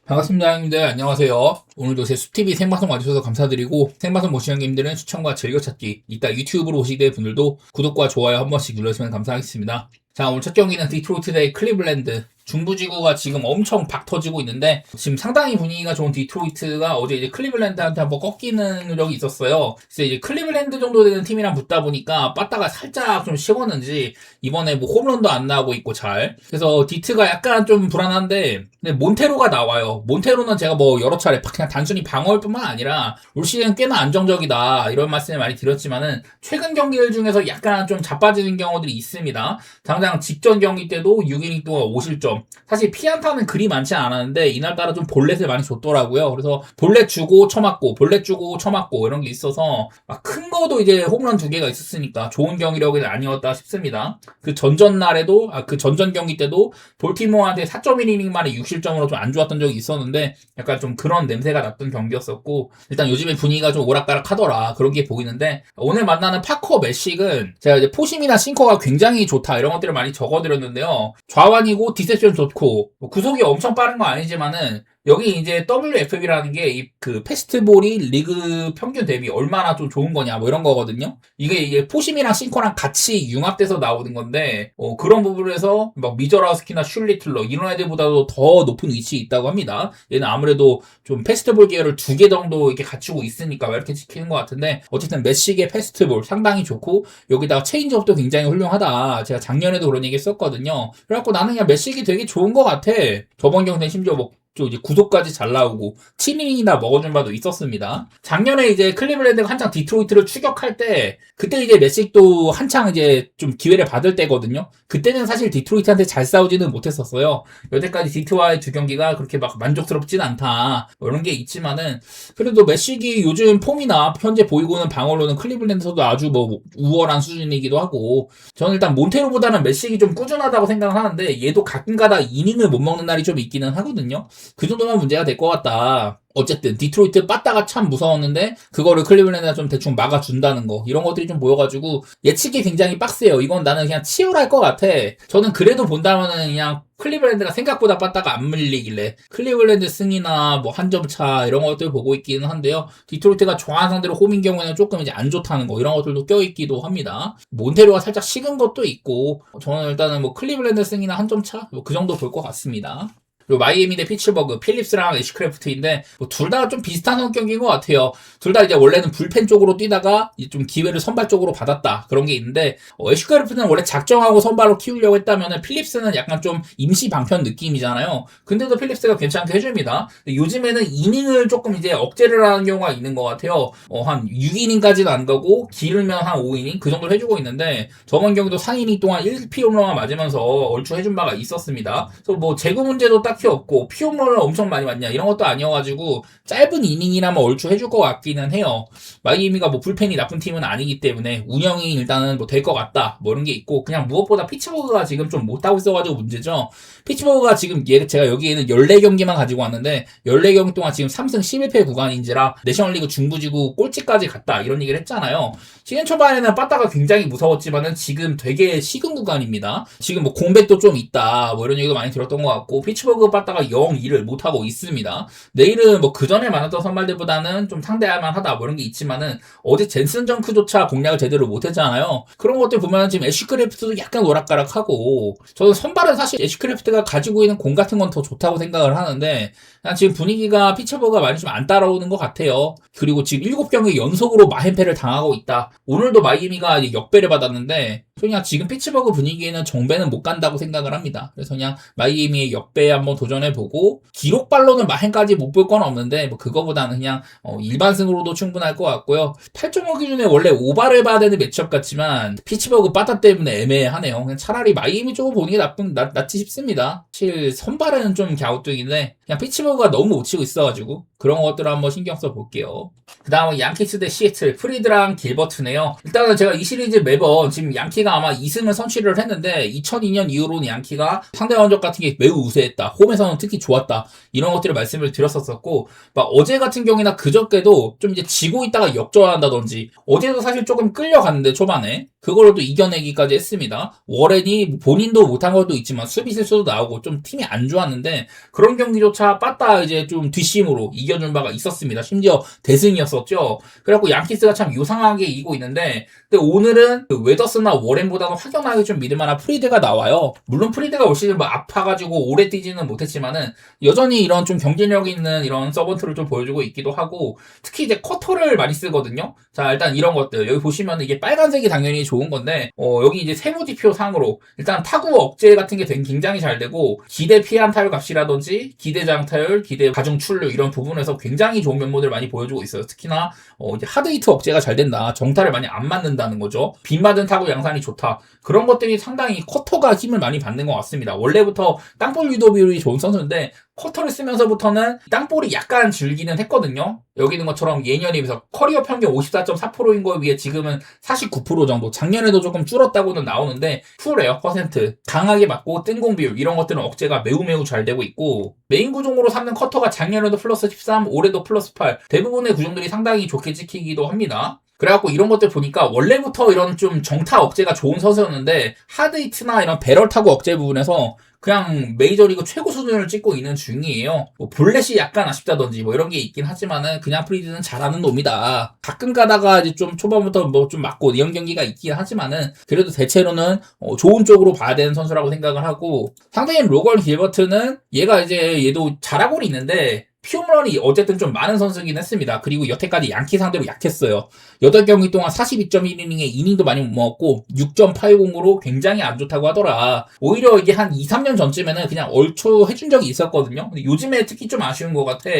반갑습니다, 형님들. 안녕하세요. 오늘도 제 숲TV 생방송 와주셔서 감사드리고, 생방송 보시는 형님들은 추천과 즐겨찾기, 이따 유튜브로 보시게 될 분들도 구독과 좋아요 한 번씩 눌러주시면 감사하겠습니다. 자, 오늘 첫 경기는 디트로이트 대 클리블랜드. 중부지구가 지금 엄청 박 터지고 있는데, 지금 상당히 분위기가 좋은 디트로이트가 어제 이제 클리블랜드한테 한번 꺾이는 적이 있었어요. 그래서 이제 클리블랜드 정도 되는 팀이랑 붙다 보니까 빠따가 살짝 좀 식었는지, 이번에 뭐 홈런도 안 나오고 있고 잘. 그래서 디트가 약간 좀 불안한데, 근데 몬테로가 나와요. 몬테로는 제가 뭐 여러 차례 그냥 단순히 방어일 뿐만 아니라 올 시즌 꽤나 안정적이다 이런 말씀을 많이 드렸지만은 최근 경기들 중에서 약간 좀 자빠지는 경우들이 있습니다. 당장 직전 경기 때도 6이닝 동안 5실점. 사실 피안타는 그리 많지 않았는데 이날따라 좀 볼넷을 많이 줬더라고요. 그래서 볼넷 주고 쳐맞고 볼넷 주고 쳐맞고 이런 게 있어서 큰 거도 이제 홈런 2개가 있었으니까 좋은 경기력은 아니었다 싶습니다. 그 전전 날에도 그 전전 경기 때도 볼티모어한테 4.1이닝 만에 6실점으로 좀 안 좋았던 적이 있었는데 약간 좀 그런 냄새가 났던 경기였었고 일단 요즘에 분위기가 좀 오락가락하더라 그런 게 보이는데 오늘 만나는 파커 매식은 제가 이제 포심이나 싱커가 굉장히 좋다 이런 것들을 많이 적어드렸는데요. 좌완이고 디셉션 좋고 뭐 구속이 엄청 빠른 거 아니지만은 여기 이제 WFB라는 게 그 패스트볼이 리그 평균 대비 얼마나 좀 좋은 거냐 뭐 이런 거거든요. 이게 포심이랑 싱커랑 같이 융합돼서 나오는 건데 그런 부분에서 막 미저라스키나 슐리틀러 이런 애들보다도 더 높은 위치에 있다고 합니다. 얘는 아무래도 좀 패스트볼 계열을 2개 정도 이렇게 갖추고 있으니까 이렇게 지키는 것 같은데 어쨌든 메시의 패스트볼 상당히 좋고 여기다가 체인지업도 굉장히 훌륭하다. 제가 작년에도 그런 얘기 했었거든요. 그래갖고 나는 그냥 메시기 되게 좋은 것 같아. 저번 경기는 심지어 뭐 이제 구속까지 잘 나오고 7이닝이나 먹어준 바도 있었습니다. 작년에 이제 클리블랜드가 한창 디트로이트를 추격할 때 그때 이제 메식도 한창 이제 좀 기회를 받을 때거든요. 그때는 사실 디트로이트한테 잘 싸우지는 못했었어요. 여태까지 디트와의 두 경기가 그렇게 막 만족스럽진 않다. 뭐 이런 게 있지만은 그래도 메식이 요즘 폼이나 현재 보이고는 방어로는 클리블랜드에서도 아주 뭐 우월한 수준이기도 하고 저는 일단 몬테로보다는 메식이 좀 꾸준하다고 생각을 하는데 얘도 가끔가다 이닝을 못 먹는 날이 좀 있기는 하거든요. 그 정도면 문제가 될 것 같다. 어쨌든 디트로이트 빠따가 참 무서웠는데 그거를 클리블랜드가 좀 대충 막아준다는 거 이런 것들이 좀 보여가지고 예측이 굉장히 빡세요. 이건 나는 그냥 치열할 것 같아. 저는 그래도 본다면은 그냥 클리블랜드가 생각보다 빠따가 안 밀리길래 클리블랜드 승이나 뭐 한 점 차 이런 것들 보고 있기는 한데요. 디트로이트가 좋아하는 상대로 홈인 경우에는 조금 이제 안 좋다는 거 이런 것들도 껴있기도 합니다. 몬테로가 살짝 식은 것도 있고 저는 일단은 뭐 클리블랜드 승이나 한 점 차 그 정도 볼 것 같습니다. 그리고 마이애미 대 피츠버그, 필립스랑 애쉬크래프트인데 뭐 둘 다 좀 비슷한 성격인 것 같아요. 둘 다 이제 원래는 불펜 쪽으로 뛰다가 이제 좀 기회를 선발 쪽으로 받았다 그런 게 있는데 애쉬크래프트는 원래 작정하고 선발로 키우려고 했다면은 필립스는 약간 좀 임시 방편 느낌이잖아요. 근데도 필립스가 괜찮게 해줍니다. 요즘에는 이닝을 조금 이제 억제를 하는 경우가 있는 것 같아요. 한 6이닝까지는 안 가고 길으면 한 5이닝 그 정도를 해주고 있는데 저번 경기도 4이닝 동안 1피홈런만 맞으면서 얼추 해준 바가 있었습니다. 그래서 뭐 제구 문제도 딱히 없고 피홈런을 엄청 많이 맞냐 이런 것도 아니어가지고 짧은 이닝이나마 얼추 해줄 것 같기는 해요. 마이애미가 뭐 불펜이 나쁜 팀은 아니기 때문에 운영이 일단은 뭐 될 것 같다 뭐 이런 게 있고 그냥 무엇보다 피츠버그가 지금 좀 못하고 있어가지고 문제죠. 피츠버그가 지금 제가 여기에는 14경기만 가지고 왔는데 14경기 동안 지금 3승 11패 구간인지라 내셔널리그 중부지구 꼴찌까지 갔다 이런 얘기를 했잖아요. 시즌 초반에는 빠따가 굉장히 무서웠지만은 지금 되게 식은 구간입니다. 지금 뭐 공백도 좀 있다 뭐 이런 얘기도 많이 들었던 것 같고 피츠버그 빠따가 0-2를 못하고 있습니다. 내일은 뭐 그전에 만났던 선발들보다는 좀 상대할 만하다 뭐 이런 게 있지만은 어제 젠슨 정크조차 공략을 제대로 못했잖아요. 그런 것들 보면 지금 애쉬크래프트도 약간 오락가락하고 저는 선발은 사실 애쉬크래프트가 가지고 있는 공 같은 건 더 좋다고 생각을 하는데 지금 분위기가 피츠버그가 많이 좀 안 따라오는 것 같아요. 그리고 지금 7경기 연속으로 마햄패를 당하고 있다. 오늘도 마이애미가 역배를 받았는데 그냥 지금 피츠버그 분위기에는 정배는 못 간다고 생각을 합니다. 그래서 그냥 마이애미의 역배에 한번 도전해보고 기록발로는 마햄까지 못 볼 건 없는데 뭐 그거보다는 그냥 일반승으로도 충분할 것 같고요. 8.5 기준에 원래 오바를 봐야 되는 매치업 같지만 피츠버그 빠따 때문에 애매하네요. 그냥 차라리 마이애미 쪽을 보는 게 낫지 싶습니다. 사실 선발은 좀 갸우뚱인데 그냥 피츠버그가 너무 못 치고 있어가지고 그런 것들을 한번 신경 써볼게요. 그 다음은 양키스 대 시애틀 프리드랑 길버트네요. 일단은 제가 이 시리즈 매번 지금 양키가 양키가 아마 2승을 선취를 했는데 2002년 이후로는 양키가 상대 전적 같은 게 매우 우세했다. 홈에서는 특히 좋았다. 이런 것들을 말씀을 드렸었고 막 어제 같은 경우나 그저께도 좀 이제 지고 있다가 역전한다든지 어제도 사실 조금 끌려갔는데 초반에 그걸로 또 이겨내기까지 했습니다. 워렌이 본인도 못한 것도 있지만 수비 실수도 나오고 좀 팀이 안 좋았는데 그런 경기조차 빠따 이제 좀 뒷심으로 이겨준 바가 있었습니다. 심지어 대승이었었죠. 그래갖고 양키스가 참 요상하게 이기고 있는데 근데 오늘은 그 웨더스나 워렌보다는 확연하게 좀 믿을만한 프리드가 나와요. 물론 프리드가 올 시즌 뭐 아파가지고 오래 뛰지는 못했지만은 여전히 이런 좀 경쟁력 있는 이런 서번트를 좀 보여주고 있기도 하고 특히 이제 커터를 많이 쓰거든요. 자 일단 이런 것들 여기 보시면 이게 빨간색이 당연히 좋은 건데 여기 이제 세부 지표 상으로 일단 타구 억제 같은 게 굉장히 잘 되고 기대 피한 타율 값이라든지 기대 장타율, 기대 가중 출루 이런 부분에서 굉장히 좋은 면모들을 많이 보여주고 있어요. 특히나 이제 하드히트 억제가 잘 된다. 정타를 많이 안 맞는다는 거죠. 빗 맞은 타구 양산이 좋다. 그런 것들이 상당히 커터가 힘을 많이 받는 것 같습니다. 원래부터 땅볼 유도 비율이 좋은 선수인데 커터를 쓰면서부터는 땅볼이 약간 줄기는 했거든요. 여기 있는 것처럼 예년에 비해서 커리어 평균 54.4%인 거에 비해 지금은 49% 정도 작년에도 조금 줄었다고는 나오는데 풀에요 퍼센트 강하게 맞고 뜬공 비율 이런 것들은 억제가 매우 잘 되고 있고 메인 구종으로 삼는 커터가 작년에도 플러스 13 올해도 플러스 8 대부분의 구종들이 상당히 좋게 찍히기도 합니다. 그래갖고 이런 것들 보니까 원래부터 이런 좀 정타 억제가 좋은 선수였는데 하드히트나 이런 배럴 타구 억제 부분에서 그냥 메이저리그 최고 수준을 찍고 있는 중이에요. 뭐 볼넷이 약간 아쉽다든지 뭐 이런 게 있긴 하지만은 그냥 프리드는 잘하는 놈이다. 가끔 가다가 이제 좀 초반부터 뭐 좀 맞고 이런 경기가 있긴 하지만은 그래도 대체로는 좋은 쪽으로 봐야 되는 선수라고 생각을 하고 상대인 로건 길버트는 얘도 잘하고는 있는데 피홈런이 어쨌든 좀 많은 선수긴 했습니다. 그리고 여태까지 양키 상대로 약했어요. 8경기 동안 42.1이닝에 이닝도 많이 못 먹었고 6.80으로 굉장히 안 좋다고 하더라. 오히려 이게 한 2, 3년 전쯤에는 그냥 얼추 해준 적이 있었거든요. 근데 요즘에 특히 좀 아쉬운 것 같아.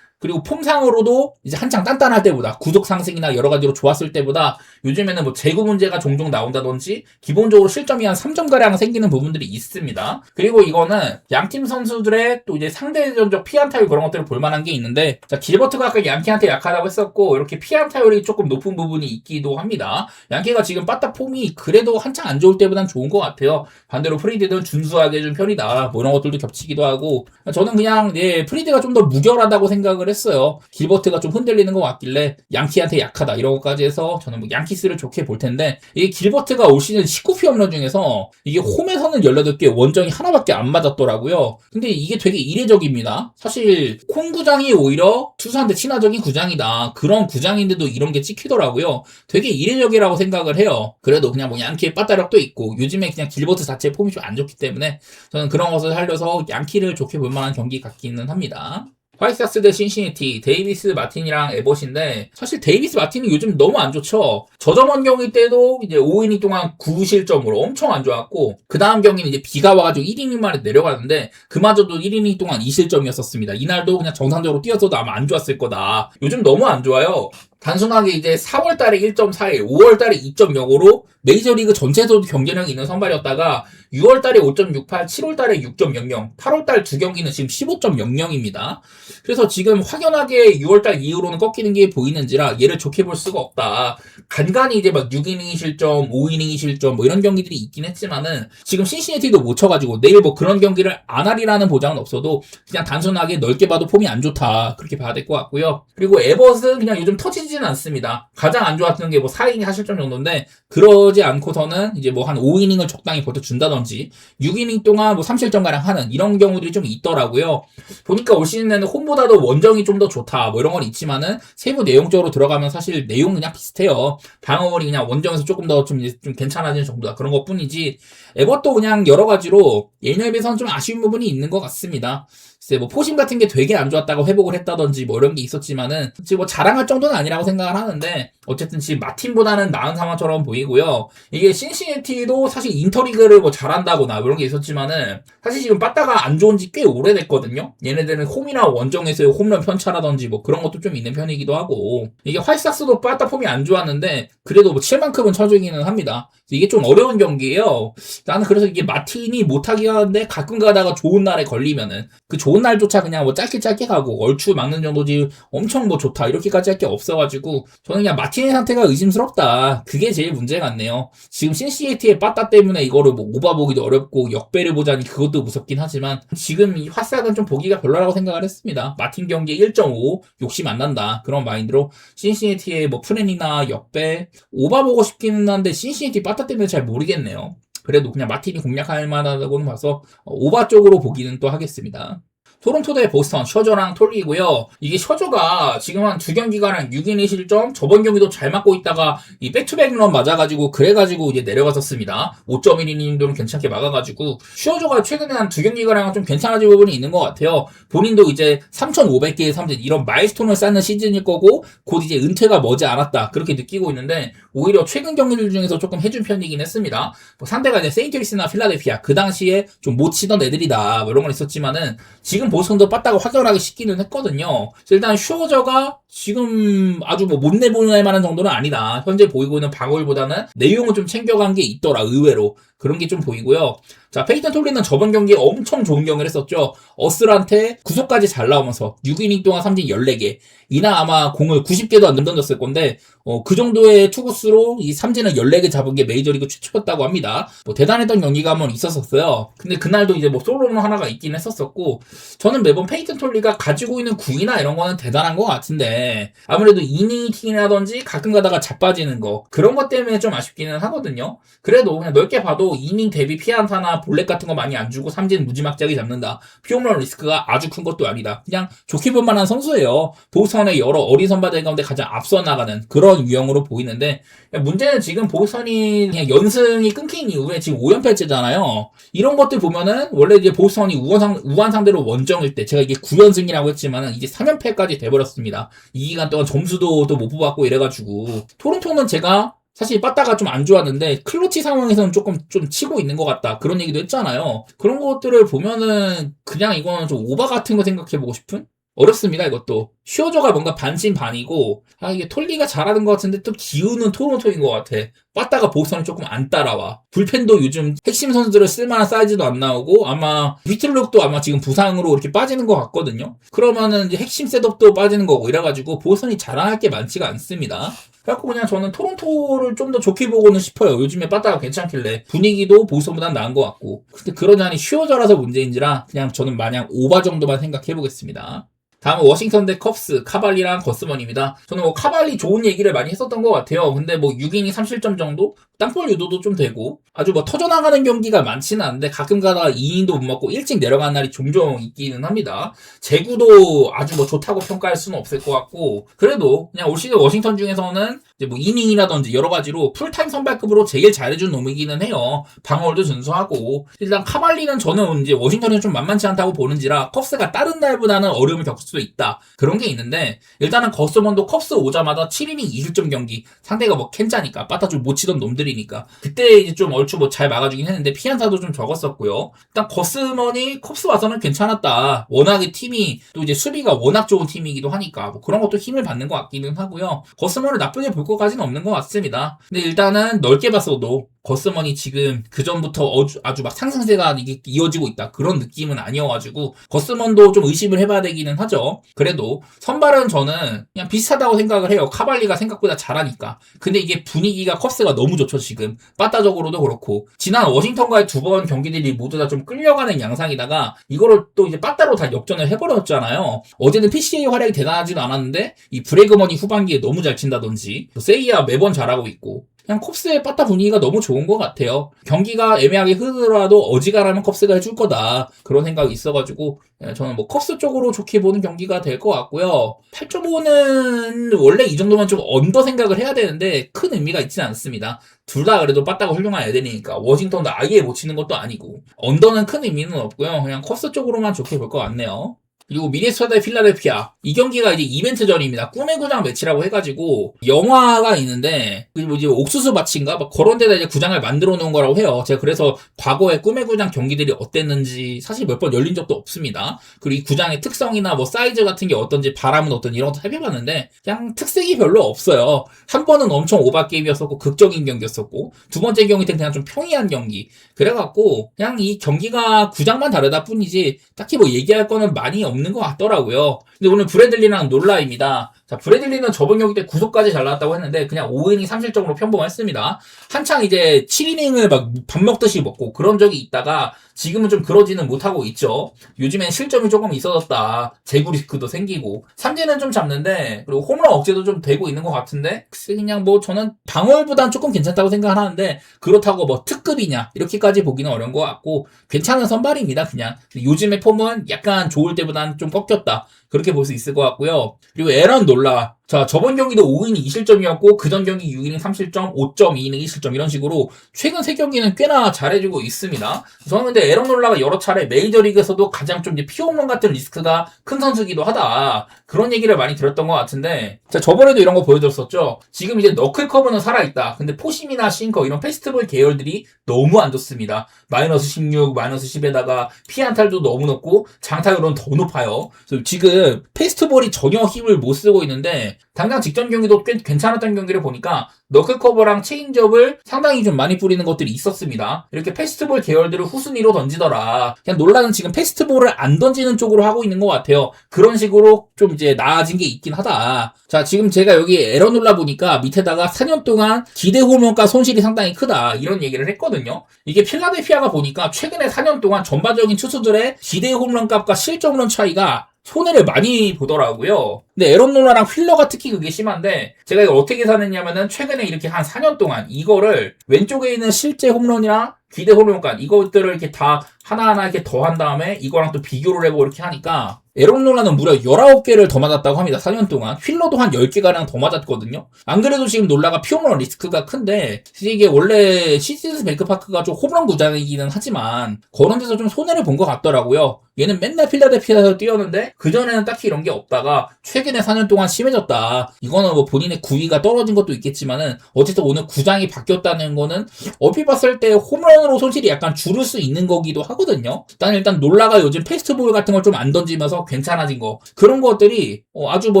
그리고 폼상으로도 이제 한창 단단할 때보다 구속 상승이나 여러 가지로 좋았을 때보다 요즘에는 뭐 재구 문제가 종종 나온다든지 기본적으로 실점이 한 3점가량 생기는 부분들이 있습니다. 그리고 이거는 양팀 선수들의 또 이제 상대전적 피안타율 그런 것들을 볼만한 게 있는데 자 길버트가 아까 양키한테 약하다고 했었고 이렇게 피안타율이 조금 높은 부분이 있기도 합니다. 양키가 지금 빠따 폼이 그래도 한창 안 좋을 때보단 좋은 것 같아요. 반대로 프리드는 준수하게 해준 편이다. 뭐 이런 것들도 겹치기도 하고 저는 그냥 프리드가 좀 더 무결하다고 생각을 했어요. 길버트가 좀 흔들리는 것 같길래 양키한테 약하다 이런 것까지 해서 저는 뭐 양키스를 좋게 볼 텐데 이게 길버트가 올 시즌 19피 홈런 중에서 이게 홈에서는 18개 원정이 하나밖에 안 맞았더라고요. 근데 이게 되게 이례적입니다. 사실 콩 구장이 오히려 투수한테 친화적인 구장이다. 그런 구장인데도 이런 게 찍히더라고요. 되게 이례적이라고 생각을 해요. 그래도 그냥 뭐 양키의 빠따력도 있고 요즘에 그냥 길버트 자체의 폼이 좀 안 좋기 때문에 저는 그런 것을 살려서 양키를 좋게 볼 만한 경기 같기는 합니다. 화이트삭스 대 신시내티, 데이비스 마틴이랑 에봇인데 사실 데이비스 마틴이 요즘 너무 안 좋죠. 저저번 경기 때도 이제 5이닝 동안 9실점으로 엄청 안 좋았고 그 다음 경기는 이제 비가 와가지고 1이닝 만에 내려가는데 그마저도 1이닝 동안 2실점이었었습니다. 이날도 그냥 정상적으로 뛰었어도 아마 안 좋았을 거다. 요즘 너무 안 좋아요. 단순하게 이제 4월달에 1.41, 5월달에 2.05로 메이저리그 전체에서도 경쟁력이 있는 선발이었다가 6월달에 5.68, 7월달에 6.00, 8월달 두 경기는 지금 15.00입니다. 그래서 지금 확연하게 6월달 이후로는 꺾이는 게 보이는지라 얘를 좋게 볼 수가 없다. 간간히 이제 막 6이닝이 실점, 5이닝이 실점 뭐 이런 경기들이 있긴 했지만은 지금 신시내티도 못 쳐가지고 내일 뭐 그런 경기를 안 하리라는 보장은 없어도 그냥 단순하게 넓게 봐도 폼이 안 좋다. 그렇게 봐야 될 것 같고요. 그리고 에벗은 그냥 요즘 터지지는 않습니다. 가장 안 좋았던 게 뭐 4이닝 하실점 정도인데 그러지 않고서는 이제 뭐 한 5이닝을 적당히 버텨준다든지 6이닝 동안 뭐 3실점가량 하는 이런 경우들이 좀 있더라고요. 보니까 올 시즌에는 홈보다도 원정이 좀 더 좋다 뭐 이런 건 있지만은 세부 내용적으로 들어가면 사실 내용은 그냥 비슷해요. 방어원이 그냥 원정에서 조금 더 좀 괜찮아지는 정도다 그런 것 뿐이지 에벗도 그냥 여러 가지로 예년에 비해서는 좀 아쉬운 부분이 있는 것 같습니다. 글쎄 뭐 포심 같은 게 되게 안 좋았다고 회복을 했다든지 뭐 이런 게 있었지만은 지금 뭐 자랑할 정도는 아니라고 생각을 하는데 어쨌든 지금 마틴보다는 나은 상황처럼 보이고요. 이게 신시내티도 사실 인터리그를 뭐 잘한다거나 뭐 이런 게 있었지만은 사실 지금 빠따가 안 좋은 지 꽤 오래됐거든요. 얘네들은 홈이나 원정에서의 홈런 편차라든지 뭐 그런 것도 좀 있는 편이기도 하고 이게 화이트삭스도 빠따 폼이 안 좋았는데 그래도 뭐 7만큼은 쳐주기는 합니다. 이게 좀 어려운 경기예요. 나는 그래서 이게 마틴이 못하기 하는데 가끔 가다가 좋은 날에 걸리면은 그 좋은 날조차 그냥 뭐 짧게 가고 얼추 막는 정도지 엄청 뭐 좋다 이렇게까지 할 게 없어가지고 저는 그냥 마틴 마틴의 상태가 의심스럽다. 그게 제일 문제 같네요. 지금 신시애티의 빠따 때문에 이거를 뭐 오바보기도 어렵고 역배를 보자니 그것도 무섭긴 하지만 지금 이 화싹은 좀 보기가 별로라고 생각을 했습니다. 마틴 경기에 1.5 욕심 안 난다. 그런 마인드로 신시애티의 뭐 프렌이나 역배 오바보고 싶기는 한데 신시애티 빠따 때문에 잘 모르겠네요. 그래도 그냥 마틴이 공략할 만하다고는 봐서 오바 쪽으로 보기는 또 하겠습니다. 토론토 대 보스턴, 셔저랑 톨리고요. 이게 셔저가 지금 한 2경기가량 6이닝 실점, 저번 경기도 잘 맞고 있다가 이 백투백런 맞아가지고 그래가지고 이제 내려갔었습니다. 5.1이닝도는 괜찮게 막아가지고 셔저가 최근에 한 2경기가량 좀 괜찮아진 부분이 있는 것 같아요. 본인도 이제 3,500개의 삼진 이런 마일스톤을 쌓는 시즌일 거고 곧 이제 은퇴가 머지않았다 그렇게 느끼고 있는데 오히려 최근 경기들 중에서 조금 해준 편이긴 했습니다. 뭐 상대가 이제 세인트루이스나 필라델피아 그 당시에 좀 못 치던 애들이다 뭐 이런 건 있었지만은 지금 보스턴도 빠따가 확연하게 쉽기는 했거든요. 일단 슈어저가 지금 아주 뭐 못 내보낼 만한 정도는 아니다. 현재 보이고 있는 방어율보다는 내용을 좀 챙겨간 게 있더라. 의외로. 그런 게 좀 보이고요. 자, 페이턴 톨리는 저번 경기에 엄청 좋은 경기를 했었죠. 어슬한테 구속까지 잘 나오면서 6이닝 동안 삼진 14개. 이날 아마 공을 90개도 안 던졌을 건데 그 정도의 투구수로 이 삼진을 14개 잡은 게 메이저리그 최초였다고 합니다. 뭐 대단했던 경기가 한번 있었었어요. 근데 그날도 이제 뭐 솔로는 하나가 있긴 했었었고 저는 매번 페이턴 톨리가 가지고 있는 구위나 이런 거는 대단한 것 같은데 아무래도 이닝이팅이라든지 가끔 가다가 자빠지는 거 그런 것 때문에 좀 아쉽기는 하거든요. 그래도 그냥 넓게 봐도 이닝 대비 피안타나 볼넷 같은 거 많이 안 주고 삼진 무지막지하게 잡는다. 피홈런 리스크가 아주 큰 것도 아니다. 그냥 좋게 볼 만한 선수예요. 보스턴의 여러 어린 선발들 가운데 가장 앞서 나가는 그런 유형으로 보이는데 문제는 지금 보스턴이 그냥 연승이 끊긴 이후에 지금 5연패째잖아요. 이런 것들 보면은 원래 이제 보스턴이 우한 상대로 원정일 때 제가 이게 9연승이라고 했지만은 이제 3연패까지 돼버렸습니다. 이 기간 동안 점수도 또 못 뽑았고 이래가지고 토론토는 제가 사실 빠따가 좀 안 좋았는데 클러치 상황에서는 조금 좀 치고 있는 것 같다 그런 얘기도 했잖아요. 그런 것들을 보면은 그냥 이거는 좀 오바 같은 거 생각해보고 싶은? 어렵습니다 이것도. 슈어저가 뭔가 반신반이고 이게 톨리가 잘하는 것 같은데 또 기우는 토론토인 것 같아. 빠따가 보스턴이 조금 안 따라와. 불펜도 요즘 핵심 선수들을 쓸만한 사이즈도 안 나오고 아마 휘틀룩도 아마 지금 부상으로 이렇게 빠지는 것 같거든요. 그러면은 이제 핵심 셋업도 빠지는 거고 이래가지고 보스턴이 자랑할 게 많지가 않습니다. 그래갖고 그냥 저는 토론토를 좀 더 좋게 보고는 싶어요. 요즘에 빠따가 괜찮길래 분위기도 보스턴보단 나은 것 같고 근데 그러자니 슈어저라서 문제인지라 그냥 저는 마냥 오바 정도만 생각해보겠습니다. 다음은 워싱턴 대 컵스, 카발리랑 거스먼입니다. 저는 뭐 카발리 좋은 얘기를 많이 했었던 것 같아요. 근데 뭐 6이닝 3실점 정도? 땅볼 유도도 좀 되고 아주 뭐 터져나가는 경기가 많지는 않은데 가끔 가다가 2이닝도 못 맞고 일찍 내려간 날이 종종 있기는 합니다. 제구도 아주 뭐 좋다고 평가할 수는 없을 것 같고 그래도 그냥 올 시즌 워싱턴 중에서는 이제 뭐 이닝이라든지 여러 가지로 풀타임 선발급으로 제일 잘해준 놈이기는 해요. 방어율도 준수하고 일단 카발리는 저는 이제 워싱턴이 좀 만만치 않다고 보는지라 컵스가 다른 날보다는 어려움을 겪을 수도 있다. 그런 게 있는데 일단은 거스먼도 컵스 오자마자 7이닝 2실점 경기 상대가 뭐 캔자니까 빠따 좀 못 치던 놈들이니까 그때 이제 좀 얼추 뭐 잘 막아주긴 했는데 피안타도 좀 적었었고요. 일단 거스먼이 컵스 와서는 괜찮았다. 워낙에 팀이 또 이제 수비가 워낙 좋은 팀이기도 하니까 뭐 그런 것도 힘을 받는 것 같기는 하고요. 거스먼을 나쁘게 볼 것까지는 없는 것 같습니다. 근데 일단은 넓게 봤어도 거스먼이 지금 그 전부터 아주 막 상승세가 이어지고 있다 그런 느낌은 아니어가지고 거스먼도 좀 의심을 해봐야 되기는 하죠. 그래도 선발은 저는 그냥 비슷하다고 생각을 해요. 카발리가 생각보다 잘하니까. 근데 이게 분위기가 컵스가 너무 좋죠 지금. 빠따적으로도 그렇고 지난 워싱턴과의 두 번 경기들이 모두 다 좀 끌려가는 양상이다가 이거를 또 이제 빠따로 다 역전을 해버렸잖아요. 어제는 PCA 활약이 대단하지도 않았는데 이 브레그먼이 후반기에 너무 잘 친다든지 세이야 매번 잘하고 있고 그냥 컵스의 빠따 분위기가 너무 좋은 것 같아요. 경기가 애매하게 흐르더라도 어지간하면 컵스가 해줄 거다. 그런 생각이 있어가지고 저는 뭐 컵스 쪽으로 좋게 보는 경기가 될 것 같고요. 8.5는 원래 이 정도면 좀 언더 생각을 해야 되는데 큰 의미가 있지는 않습니다. 둘 다 그래도 빠따가 훌륭한 애들이니까 워싱턴도 아예 못 치는 것도 아니고 언더는 큰 의미는 없고요. 그냥 컵스 쪽으로만 좋게 볼 것 같네요. 그리고 미네소타 대 필라델피아 이 경기가 이제 이벤트전입니다. 꿈의 구장 매치라고 해가지고 영화가 있는데 그리고 이제 옥수수 밭인가 막 그런 데다 이제 구장을 만들어 놓은 거라고 해요. 제가 그래서 과거에 꿈의 구장 경기들이 어땠는지 사실 몇 번 열린 적도 없습니다. 그리고 이 구장의 특성이나 뭐 사이즈 같은 게 어떤지 바람은 어떤지 이런 것도 살펴봤는데 그냥 특색이 별로 없어요. 한 번은 엄청 오바 게임이었었고 극적인 경기였었고 두 번째 경기 때는 그냥 좀 평이한 경기 그래갖고 그냥 이 경기가 구장만 다르다 뿐이지 딱히 뭐 얘기할 거는 많이 없는 것 같더라고요. 근데 오늘 브래들리랑 놀라입니다. 자, 브래들리는 저번 경기 때 9속까지 잘 나왔다고 했는데 그냥 5이닝 3실점으로 평범했습니다. 한창 이제 7이닝을 막 밥 먹듯이 먹고 그런 적이 있다가 지금은 좀 그러지는 못하고 있죠. 요즘엔 실점이 조금 있어졌다. 재구 리스크도 생기고 삼진은 좀 잡는데 그리고 홈런 억제도 좀 되고 있는 것 같은데 그냥 뭐 저는 방어보단 조금 괜찮다고 생각하는데 그렇다고 뭐 특급이냐 이렇게까지 보기는 어려운 것 같고 괜찮은 선발입니다. 그냥 요즘의 폼은 약간 좋을 때보다는 좀 꺾였다. 그렇게 볼 수 있을 것 같고요. 그리고 에런 놀라. 자, 저번 경기도 5이닝 2실점이었고 그전 경기 6이닝 3실점, 5.2이닝 1실점 이런 식으로 최근 3경기는 꽤나 잘해주고 있습니다. 저는 근데 에런 놀라가 여러 차례 메이저리그에서도 가장 좀 이제 피홈런 같은 리스크가 큰 선수기도 하다. 그런 얘기를 많이 들었던 것 같은데 자, 저번에도 이런 거 보여줬었죠. 지금 이제 너클 커브는 살아있다. 근데 포심이나 싱커 이런 페스티벌 계열들이 너무 안 좋습니다. 마이너스 16, 마이너스 10에다가 피안탈도 너무 높고 장타율은 더 높아요. 그래서 지금 페스트볼이 전혀 힘을 못 쓰고 있는데 당장 직전 경기도 꽤 괜찮았던 경기를 보니까 너클커버랑 체인지업을 상당히 좀 많이 뿌리는 것들이 있었습니다. 이렇게 페스트볼 계열들을 후순위로 던지더라. 그냥 논란은 지금 페스트볼을 안 던지는 쪽으로 하고 있는 것 같아요. 그런 식으로 좀 이제 나아진 게 있긴 하다. 자, 지금 제가 여기 에러 눌러 보니까 밑에다가 4년 동안 기대 홈런가 손실이 상당히 크다. 이런 얘기를 했거든요. 이게 필라델피아가 보니까 최근에 4년 동안 전반적인 투수들의 기대 홈런값과 실점 홈런 차이가 손해를 많이 보더라고요. 근데 에런 노라랑 휠러가 특히 그게 심한데 제가 이거 어떻게 계산했냐면은 최근에 이렇게 한 4년 동안 이거를 왼쪽에 있는 실제 홈런이랑 기대 홈런값 이것들을 이렇게 다 하나하나 이렇게 더한 다음에 이거랑 또 비교를 해보고 이렇게 하니까 에런 노라는 무려 19개를 더 맞았다고 합니다. 4년 동안. 휠러도 한 10개가량 더 맞았거든요. 안 그래도 지금 놀라가 피홈런 리스크가 큰데 이게 원래 시티즈 뱅크파크가 좀 홈런 구장이기는 하지만 그런 데서 좀 손해를 본 것 같더라고요. 얘는 맨날 필라델피아에서 뛰었는데 그전에는 딱히 이런 게 없다가 최근에 4년 동안 심해졌다. 이거는 뭐 본인의 구위가 떨어진 것도 있겠지만은 어쨌든 오늘 구장이 바뀌었다는 거는 얼핏 봤을 때 홈런으로 손실이 약간 줄을 수 있는 거기도 하거든요. 일단 놀라가 요즘 페스트볼 같은 걸 좀 안 던지면서 괜찮아진 거 그런 것들이 아주 뭐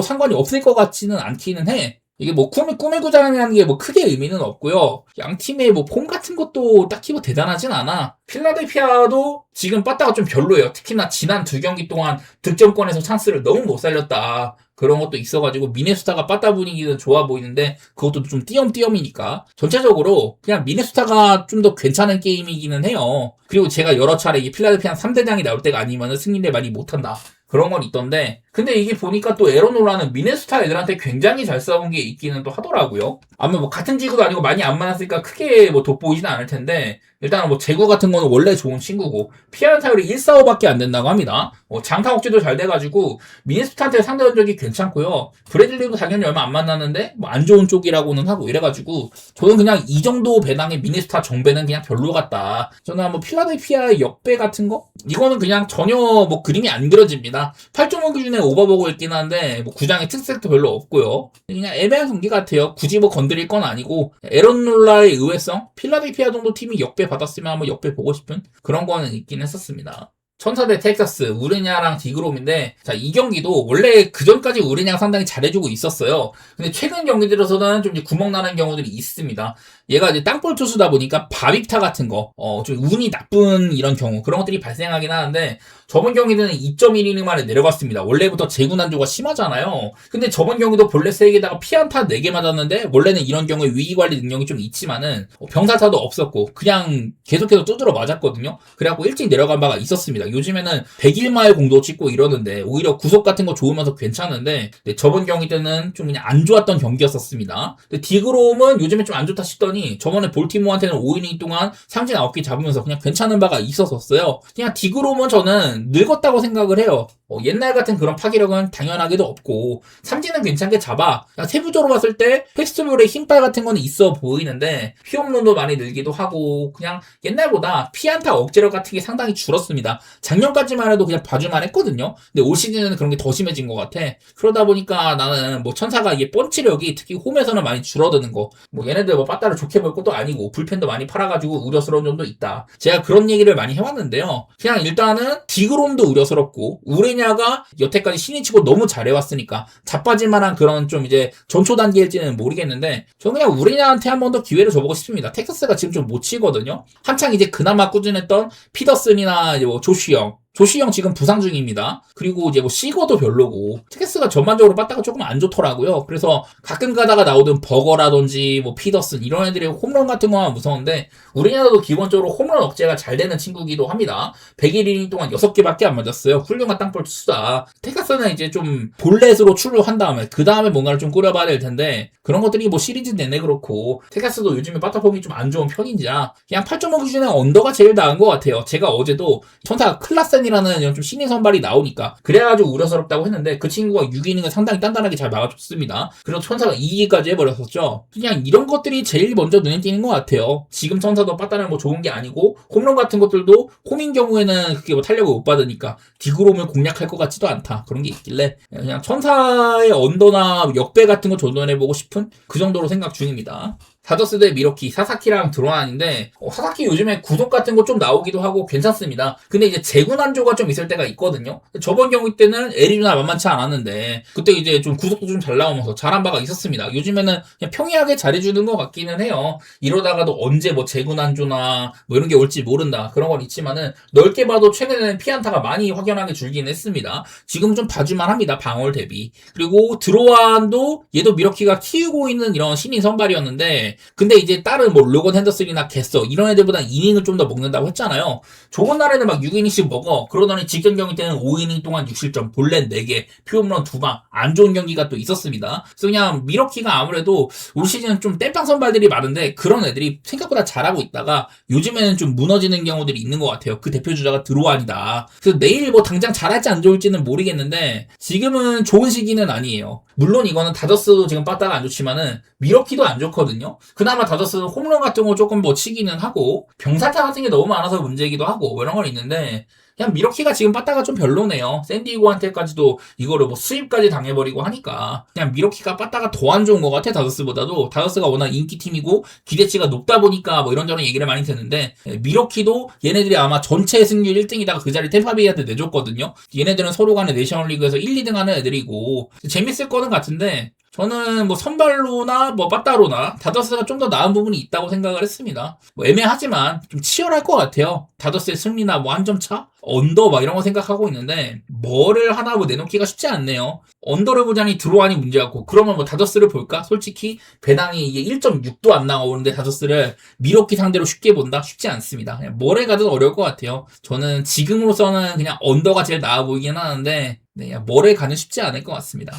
상관이 없을 것 같지는 않기는 해. 이게 뭐 꿈의 구장이라는 게 뭐 크게 의미는 없고요. 양 팀의 뭐 폼 같은 것도 딱히 뭐 대단하진 않아. 필라델피아도 지금 빠따가 좀 별로예요. 특히나 지난 2경기 동안 득점권에서 찬스를 너무 못 살렸다. 그런 것도 있어가지고 미네소타가 빠따 분위기는 좋아 보이는데 그것도 좀 띄엄띄엄이니까 전체적으로 그냥 미네소타가 좀 더 괜찮은 게임이기는 해요. 그리고 제가 여러 차례 이 필라델피아 3대장이 나올 때가 아니면 승리를 많이 못한다. 그런 건 있던데 근데 이게 보니까 또 에런 놀라는 미네소타 애들한테 굉장히 잘 싸운 게 있기는 또 하더라고요. 아마 뭐 같은 지구도 아니고 많이 안 만났으니까 크게 뭐 돋보이지는 않을 텐데 일단 뭐 제구 같은 거는 원래 좋은 친구고 피아노 타율이 145밖에 안 된다고 합니다. 장타 억제도 잘 돼가지고 미네소타한테 상대 전적이 괜찮고요. 브래들리도 당연히 얼마 안 만났는데 뭐 안 좋은 쪽이라고는 하고 이래가지고 저는 그냥 이 정도 배당의 미네소타 정배는 그냥 별로 같다. 저는 뭐 필라델피아의 역배 같은 거 이거는 그냥 전혀 뭐 그림이 안 그려집니다. 8.5 기준에 오버보고 있긴 한데 뭐 구장의 특색도 별로 없고요. 그냥 애매한 경기 같아요. 굳이 뭐 건드릴 건 아니고 에런 놀라의 의외성 필라델피아 정도 팀이 역배 받았으면 한번 역배 보고 싶은 그런 거는 있긴 했었습니다. 천사 대 텍사스, 우르냐랑 디그롬인데, 자, 이 경기도 원래 그전까지 우르냐가 상당히 잘해주고 있었어요. 근데 최근 경기들에서는 좀 이제 구멍 나는 경우들이 있습니다. 얘가 이제 땅볼 투수다 보니까 바빅타 같은 거, 좀 운이 나쁜 이런 경우, 그런 것들이 발생하긴 하는데, 저번 경기는 2.1이닝 만에 내려갔습니다. 원래부터 재구난조가 심하잖아요. 근데 저번 경기도 볼넷 3개다가 피안타 4개 맞았는데, 원래는 이런 경우에 위기관리 능력이 좀 있지만은, 병살타도 없었고, 그냥 계속해서 두드러 맞았거든요. 그래갖고 일찍 내려간 바가 있었습니다. 요즘에는 101마일 공도 찍고 이러는데 오히려 구속 같은 거 좋으면서 괜찮은데 저번 경기 때는 좀 그냥 안 좋았던 경기였었습니다. 근데 디그롬은 요즘에 좀 안 좋다 싶더니 저번에 볼티모어한테는 5이닝 동안 삼진 9개 잡으면서 그냥 괜찮은 바가 있었어요. 그냥 디그롬은 저는 늙었다고 생각을 해요. 옛날 같은 그런 파괴력은 당연하게도 없고 삼진은 괜찮게 잡아. 그냥 세부적으로 봤을 때 페스티벌의 힘빨 같은 거는 있어 보이는데 피홈런도 많이 늘기도 하고 그냥 옛날보다 피안타 억제력 같은 게 상당히 줄었습니다. 작년까지만 해도 그냥 봐줄만 했거든요. 근데 올 시즌에는 그런 게 더 심해진 것 같아. 그러다 보니까 나는 뭐 천사가 이게 펀치력이 특히 홈에서는 많이 줄어드는 거. 뭐 얘네들 뭐 빠따를 좋게 볼 것도 아니고 불펜도 많이 팔아가지고 우려스러운 점도 있다. 제가 그런 얘기를 많이 해왔는데요. 그냥 일단은 디그롬도 우려스럽고 우레냐가 여태까지 신인 치고 너무 잘해왔으니까 자빠질 만한 그런 좀 이제 전초 단계일지는 모르겠는데 저는 그냥 우레냐한테 한 번 더 기회를 줘보고 싶습니다. 텍사스가 지금 좀 못 치거든요. 한창 이제 그나마 꾸준했던 피더슨이나 이제 뭐 조슈영 조시영 지금 부상 중입니다. 그리고 이제 뭐 시거도 별로고 티켓스가 전반적으로 빠따가 조금 안 좋더라고요. 그래서 가끔 가다가 나오던 버거라든지 뭐 피더슨 이런 애들이 홈런 같은 거만 무서운데 우리나라도 기본적으로 홈런 억제가 잘 되는 친구기도 합니다. 101이닝 동안 6개밖에 안 맞았어요. 훌륭한 땅볼 투수다. 텍사스는 이제 좀 볼넷으로 출루한 그 다음에 뭔가를 좀 꾸려봐야 될 텐데 그런 것들이 뭐 시리즈 내내 그렇고 텍사스도 요즘에 빠따폼이 좀 안 좋은 편인지라 그냥 8.5 기준에 언더가 제일 나은 것 같아요. 제가 어제도 천사 클라센이라는 좀 신인 선발이 나오니까 그래가지고 우려스럽다고 했는데 그 친구가 6이닝을 상당히 단단하게 잘 막아줬습니다. 그리고 천사가 2기까지 해버렸었죠. 그냥 이런 것들이 제일 먼저 눈에 띄는 것 같아요. 지금 천사도 빠따는 뭐 좋은 게 아니고 홈런 같은 것들도 홈인 경우에는 그게 뭐 탄력을 못 받으니까 디그롬을 공략할 것 같지도 않다. 그런 게 있길래 그냥 천사의 언더나 역배 같은 거 조던해보고 싶은 그 정도로 생각 중입니다. 다저스 대 미러키, 사사키랑 드로안인데 사사키 요즘에 구독 같은 거 좀 나오기도 하고 괜찮습니다. 근데 이제 재구난조가 좀 있을 때가 있거든요. 저번 경기 때는 애리조나 만만치 않았는데 그때 이제 좀 구독도 좀 잘 나오면서 잘한 바가 있었습니다. 요즘에는 그냥 평이하게 잘해주는 것 같기는 해요. 이러다가도 언제 뭐 재구난조나 뭐 이런 게 올지 모른다. 그런 건 있지만은 넓게 봐도 최근에는 피안타가 많이 확연하게 줄긴 했습니다. 지금 좀 봐줄만 합니다. 방어를 대비. 그리고 드로안도 얘도 미러키가 키우고 있는 이런 신인 선발이었는데 근데 이제 다른 뭐 로건 핸더슨이나 개서 이런 애들보다 이닝을 좀 더 먹는다고 했잖아요. 좋은 날에는 막 6이닝씩 먹어. 그러더니 직전 경기 때는 5이닝 동안 6실점, 볼넷 4개, 피홈런 2방 안 좋은 경기가 또 있었습니다. 그래서 그냥 미러키가 아무래도 올 시즌 좀 땜빵 선발들이 많은데 그런 애들이 생각보다 잘하고 있다가 요즘에는 좀 무너지는 경우들이 있는 것 같아요. 그 대표 주자가 드로안이다. 그래서 내일 뭐 당장 잘할지 안 좋을지는 모르겠는데 지금은 좋은 시기는 아니에요. 물론 이거는 다저스도 지금 빠따가 안 좋지만은 미러키도 안 좋거든요. 그나마 다저스는 홈런 같은 거 조금 뭐 치기는 하고 병사타 같은 게 너무 많아서 문제이기도 하고 뭐 이런 건 있는데 그냥 미러키가 지금 빠따가 좀 별로네요. 샌디에고한테까지도 이거를 뭐 수입까지 당해버리고 하니까 그냥 미러키가 빠따가 더 안 좋은 것 같아. 다저스보다도 다저스가 워낙 인기팀이고 기대치가 높다 보니까 뭐 이런저런 얘기를 많이 듣는데 미러키도 얘네들이 아마 전체 승률 1등이다가 그 자리 템파베이한테 내줬거든요. 얘네들은 서로 간에 내셔널리그에서 1, 2등 하는 애들이고 재밌을 거는 같은데 저는 뭐 선발로나 뭐 빠따로나 다저스가 좀 더 나은 부분이 있다고 생각을 했습니다. 뭐 애매하지만 좀 치열할 것 같아요. 다저스의 승리나 뭐 한 점 차? 언더 막 이런 거 생각하고 있는데 뭐를 하나 뭐 내놓기가 쉽지 않네요. 언더를 보자니 드로안이 문제같고 그러면 뭐 다저스를 볼까? 솔직히 배당이 이게 1.6도 안 나오는데 다저스를 미러키 상대로 쉽게 본다? 쉽지 않습니다. 그냥 뭐를 가도 어려울 것 같아요. 저는 지금으로서는 그냥 언더가 제일 나아 보이긴 하는데 네, 뭐를 가는 쉽지 않을 것 같습니다.